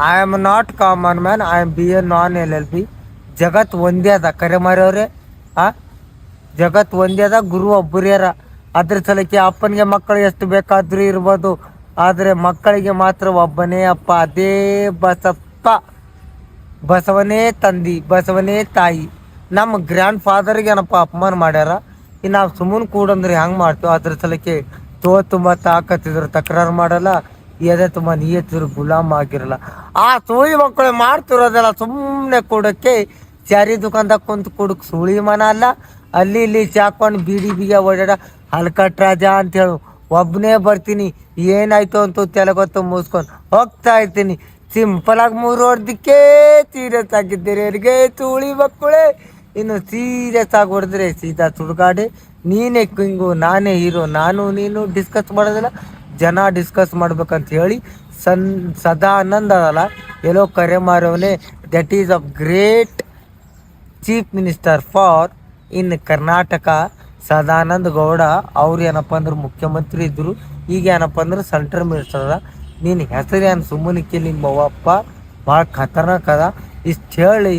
I am not common man, I am B A non LLB. ಜಗತ್ ಒಂದೇ ಅದ, ಕರೆ ಮಾರವ್ರೆ. ಆ ಜಗತ್ ಒಂದೇ ಅದ, ಗುರು ಒಬ್ಬರ್ಯಾರ. ಅದ್ರ ಸಲಕ್ಕೆ ಅಪ್ಪನಿಗೆ ಮಕ್ಕಳು ಎಷ್ಟು ಬೇಕಾದ್ರೂ ಇರ್ಬೋದು, ಆದರೆ ಮಕ್ಕಳಿಗೆ ಮಾತ್ರ ಒಬ್ಬನೇ ಅಪ್ಪ, ಅದೇ ಬಸಪ್ಪ. ಬಸವನೇ ತಂದಿ, ಬಸವನೇ ತಾಯಿ. ನಮ್ಮ ಗ್ರ್ಯಾಂಡ್ ಫಾದರ್ಗೆ ಏನಪ್ಪ ಅಪಮಾನ ಮಾಡ್ಯಾರ. ಇನ್ನು ನಾವು ಸುಮ್ಮನೆ ಕೂಡಂದ್ರೆ ಹೆಂಗೆ ಮಾಡ್ತೀವಿ? ಅದ್ರ ಸಲಕ್ಕೆ ತುಂಬ ತಾಕತ್ತಿದ್ರು ತಕರಾರು ಮಾಡಲ್ಲ, ಎದೆ ತುಂಬ ನಿಯತ್ತಿದ್ರು ಗುಲಾಮ್ ಆಗಿರಲ್ಲ. ಆ ಸೂಳಿ ಮಕ್ಕಳು ಮಾಡ್ತಿರೋದೆಲ್ಲ ಸುಮ್ಮನೆ ಕೂಡಕ್ಕೆ ಚಾರಿ ದುಕಾನ್ದಾಗ ಕುಂತು ಕೂಡಕ್ಕೆ ಸುಳಿ ಮನ ಅಲ್ಲ. ಅಲ್ಲಿ ಇಲ್ಲಿ ಚಾಕೊಂಡು ಬೀಡಿ ಬೀಗ ಓಡಾಡ ಹಲ್ಕಟ್ ರಾಜ ಅಂತೇಳು. ಒಬ್ಬನೇ ಬರ್ತೀನಿ, ಏನಾಯ್ತು ಅಂತ ತೆಲಗೊತ್ತು ಮುಗಿಸ್ಕೊಂಡು ಹೋಗ್ತಾ ಇರ್ತೀನಿ. ಸಿಂಪಲ್ ಆಗಿ 3 ಹೊಡೆದಕ್ಕೆ ಸೀರಿಯಸ್ ಆಗಿದ್ದೀರಿ ಅವರಿಗೆ ಸೂಳಿ ಮಕ್ಕಳೇ. ಇನ್ನು ಸೀರಿಯಸ್ ಆಗಿ ಹೊಡೆದ್ರೆ ಸೀದಾ ಸುಡುಗಾಡೆ. ನೀನೇ ಕಿಂಗು, ನಾನೇ ಹೀರೋ, ನಾನು ನೀನು ಡಿಸ್ಕಸ್ ಮಾಡೋದಿಲ್ಲ, ಜನ ಡಿಸ್ಕಸ್ ಮಾಡ್ಬೇಕಂತ ಹೇಳಿ ಸದಾನಂದ ಅದಲ್ಲ, ಎಲ್ಲೋ ಕರೆ ಮಾರವನೇ. That is a great chief minister for in Karnataka, Sadananda Gowda. ಅವ್ರು ಏನಪ್ಪ ಅಂದ್ರೆ ಮುಖ್ಯಮಂತ್ರಿ ಇದ್ದರು, ಈಗ ಏನಪ್ಪ ಅಂದ್ರೆ ಸೆಂಟ್ರಲ್ ಮಿನಿಸ್ಟರ್ ಅದ. ನೀನು ಹೆಸರು ಏನು ಸುಮ್ಮನಿಕ್ಕೆ, ನಿಮ್ಮ ಅವ್ವಪ್ಪ ಭಾಳ ಖತರ್ನಾಕ್ ಅದ. ಇಷ್ಟು ಹೇಳಿ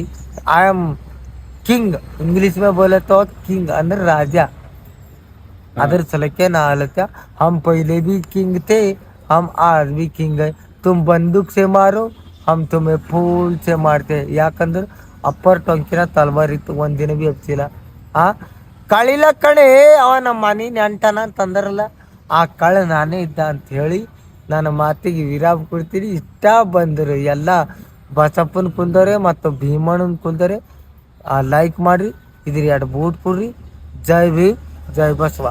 ಐ ಆಮ್ ಕಿಂಗ್, ಇಂಗ್ಲೀಷ್ ಮೇ ಬೋಲತ್ತೋ ಕಿಂಗ್ ಅಂದ್ರೆ ರಾಜ. अदर सलके ना हालत, हम पहले भी किंग थे, हम आज भी किंग है. तुम बंदूक से मारो, हम तुम्हें फूल से मारते. ಯಾಕಂದ್ರೆ ಅಪ್ಪರ್ ಟೊಂಕಿನ ತಲ್ವಾರಿತ್ತು, ಒಂದಿನ ಭೀ ಹಚ್ಚಿಲ್ಲ. ಕಳಿಲ ಕಡೆ ಅವ ನಮ್ಮ ಮನೆ ನೆಂಟನ ಅಂತಂದ್ರಲ್ಲ, ಆ ಕಳ ನಾನೇ ಇದ್ದ ಅಂತ ಹೇಳಿ ನನ್ನ ಮಾತಿಗೆ ವಿರಾಮ ಕೊಡ್ತೀನಿ. ಇಷ್ಟ ಬಂದರು ಎಲ್ಲ ಬಸಪ್ಪನ ಕುಂದವ್ರೆ ಮತ್ತು ಭೀಮಣ್ಣನ ಕುಂದವ್ರೆ. ಲೈಕ್ ಮಾಡಿರಿ, ಇದ್ರ 2 ಬೂಟ್ ಕೊಡ್ರಿ. ಜೈ ಭೀಮ್, ಜೈ ಬಸವ.